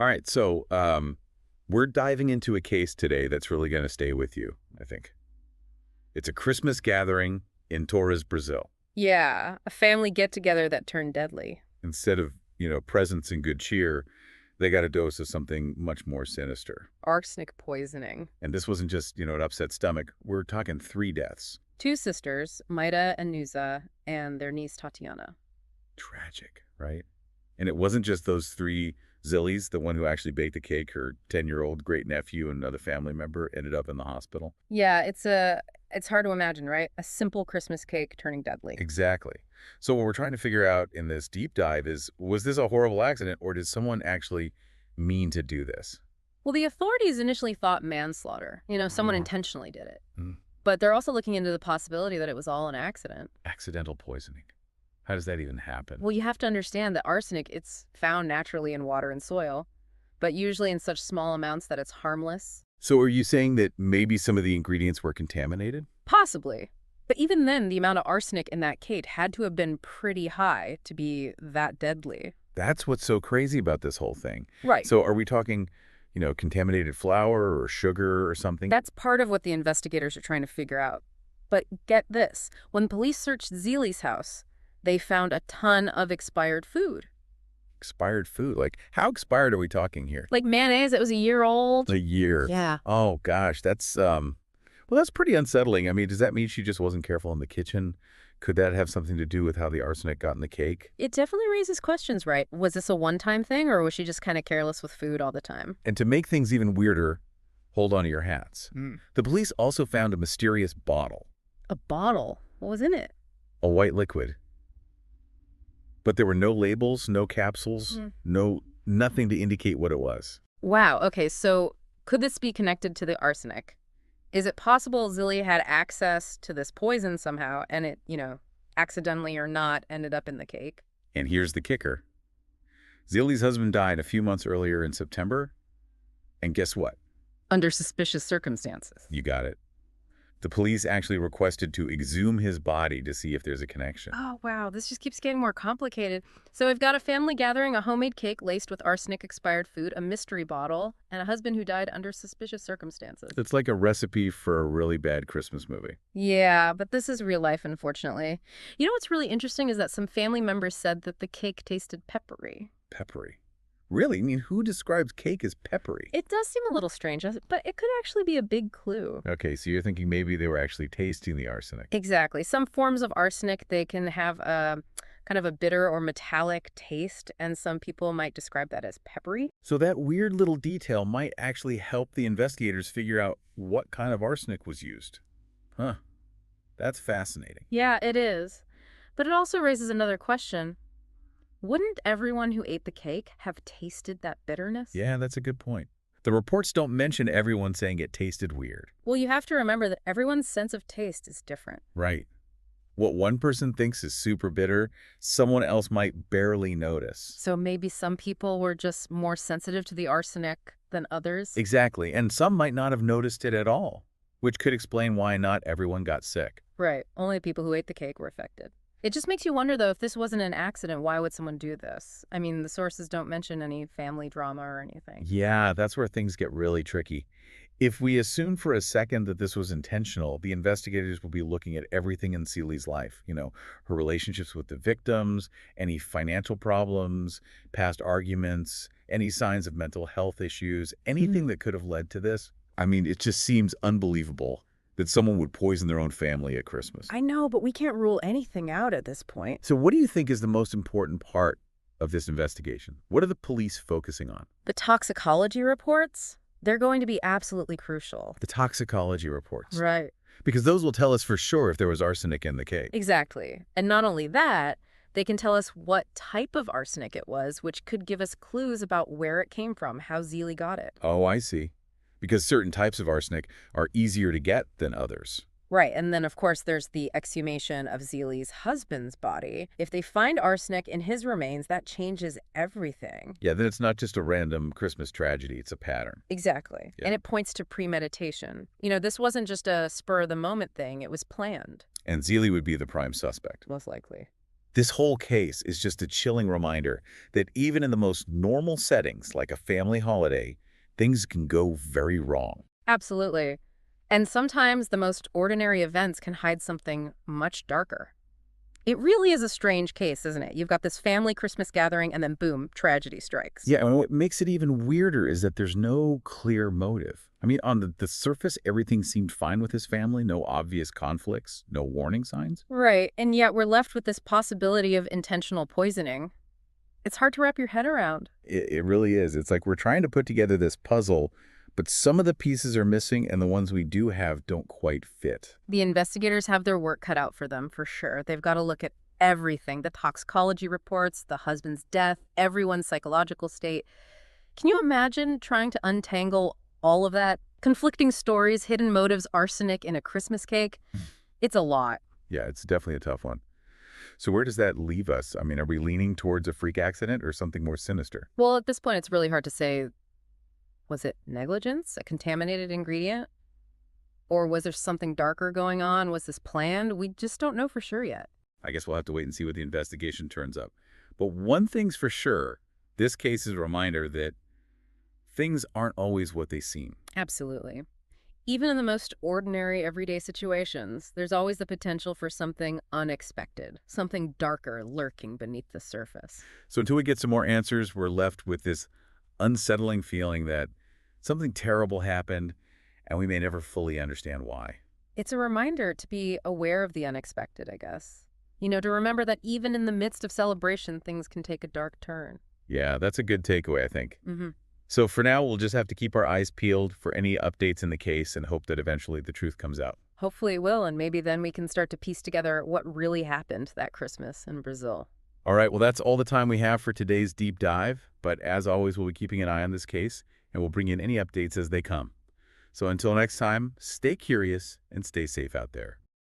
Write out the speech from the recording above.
All right, so we're diving into a case today that's really going to stay with you, I think. It's a Christmas gathering in Torres, Brazil. Yeah, a family get-together that turned deadly. Instead of, presents and good cheer, they got a dose of something much more sinister. Arsenic poisoning. And this wasn't just, an upset stomach. We're talking 3 deaths. Two sisters, Maida and Nusa, and their niece Tatiana. Tragic, right? And it wasn't just those 3 Zillies, the one who actually baked the cake, her 10-year-old great-nephew and another family member ended up in the hospital. Yeah, it's hard to imagine, right? A simple Christmas cake turning deadly. Exactly. So what we're trying to figure out in this deep dive is, was this a horrible accident or did someone actually mean to do this? Well, the authorities initially thought manslaughter. Someone Uh, intentionally did it. mm, But they're also looking into the possibility that it was all an accident. Accidental poisoning. How does that even happen? Well, you have to understand that arsenic, it's found naturally in water and soil, but usually in such small amounts that it's harmless. So are you saying that maybe some of the ingredients were contaminated? Possibly. But even then, the amount of arsenic in that cake had to have been pretty high to be that deadly. That's what's so crazy about this whole thing. Right. So are we talking, contaminated flour or sugar or something? That's part of what the investigators are trying to figure out. But get this, when police searched Zeeley's house, they found a ton of expired food. Expired food. Like, how expired are we talking here? Like mayonnaise that was a year old. A year. Yeah. Oh, gosh. Well, that's pretty unsettling. I mean, does that mean she just wasn't careful in the kitchen? Could that have something to do with how the arsenic got in the cake? It definitely raises questions, right? Was this a one-time thing, or was she just kind of careless with food all the time? And to make things even weirder, hold on to your hats. Mm. The police also found a mysterious bottle, A bottle? What was in it? a white liquid. But there were no labels, no capsules, nothing to indicate what it was. Wow, okay, so could this be connected to the arsenic? Is it possible Zilly had access to this poison somehow and it, accidentally or not, ended up in the cake? And here's the kicker. Zillie's husband died a few months earlier in September. And guess what? Under suspicious circumstances. You got it. The police actually requested to exhume his body to see if there's a connection. Oh, wow, this just keeps getting more complicated. So we've got a family gathering, a homemade cake laced with arsenic expired food, a mystery bottle, and a husband who died under suspicious circumstances. It's like a recipe for a really bad Christmas movie. Yeah, but this is real life, unfortunately. You know what's really interesting is that some family members said that the cake tasted peppery. Peppery. Really? I mean, who describes cake as peppery? It does seem a little strange, but it could actually be a big clue. Okay, so you're thinking maybe they were actually tasting the arsenic. Exactly. Some forms of arsenic, they can have a kind of a bitter or metallic taste, and some people might describe that as peppery. So that weird little detail might actually help the investigators figure out what kind of arsenic was used. Huh. That's fascinating. Yeah, it is. But it also raises another question. Wouldn't everyone who ate the cake have tasted that bitterness? Yeah, that's a good point. The reports don't mention everyone saying it tasted weird. Well, you have to remember that everyone's sense of taste is different. Right. What one person thinks is super bitter, someone else might barely notice. So maybe some people were just more sensitive to the arsenic than others? Exactly, and some might not have noticed it at all, which could explain why not everyone got sick. Right. Only the people who ate the cake were affected. It just makes you wonder, though, if this wasn't an accident, why would someone do this? I mean, the sources don't mention any family drama or anything. Yeah, that's where things get really tricky. If we assume for a second that this was intentional, the investigators will be looking at everything in Celie's life. Her relationships with the victims, any financial problems, past arguments, any signs of mental health issues, anything that could have led to this. I mean, it just seems unbelievable that someone would poison their own family at Christmas. I know, but we can't rule anything out at this point. So what do you think is the most important part of this investigation? What are the police focusing on? The toxicology reports, they're going to be absolutely crucial. The toxicology reports. Right. Because those will tell us for sure if there was arsenic in the cake. Exactly. And not only that, they can tell us what type of arsenic it was, which could give us clues about where it came from, how Zeely got it. Oh, I see. Because certain types of arsenic are easier to get than others. Right, and then of course there's the exhumation of Zeely's husband's body. If they find arsenic in his remains, that changes everything. Yeah, then it's not just a random Christmas tragedy, it's a pattern. Exactly. Yeah. And it points to premeditation. This wasn't just a spur-of-the-moment thing, it was planned. And Zeely would be the prime suspect. Most likely. This whole case is just a chilling reminder that even in the most normal settings, like a family holiday, things can go very wrong. Absolutely. And sometimes the most ordinary events can hide something much darker. It really is a strange case, isn't it? You've got this family Christmas gathering, and then boom, tragedy strikes. Yeah, and what makes it even weirder is that there's no clear motive. I mean, on the surface, everything seemed fine with his family, no obvious conflicts, no warning signs. Right. And yet we're left with this possibility of intentional poisoning. It's hard to wrap your head around. It really is. It's like we're trying to put together this puzzle, but some of the pieces are missing, and the ones we do have don't quite fit. The investigators have their work cut out for them, for sure. They've got to look at everything, the toxicology reports, the husband's death, everyone's psychological state. Can you imagine trying to untangle all of that? Conflicting stories, hidden motives, arsenic in a Christmas cake. It's a lot. Yeah, it's definitely a tough one. So where does that leave us? I mean, are we leaning towards a freak accident or something more sinister? Well, at this point, it's really hard to say, was it negligence, a contaminated ingredient? Or was there something darker going on? Was this planned? We just don't know for sure yet. I guess we'll have to wait and see what the investigation turns up. But one thing's for sure, this case is a reminder that things aren't always what they seem. Absolutely. Even in the most ordinary, everyday situations, there's always the potential for something unexpected, something darker lurking beneath the surface. So until we get some more answers, we're left with this unsettling feeling that something terrible happened and we may never fully understand why. It's a reminder to be aware of the unexpected, I guess. To remember that even in the midst of celebration, things can take a dark turn. Yeah, that's a good takeaway, I think. Hmm. So for now, we'll just have to keep our eyes peeled for any updates in the case and hope that eventually the truth comes out. Hopefully it will, and maybe then we can start to piece together what really happened that Christmas in Brazil. All right, well, that's all the time we have for today's deep dive. But as always, we'll be keeping an eye on this case, and we'll bring in any updates as they come. So until next time, stay curious and stay safe out there.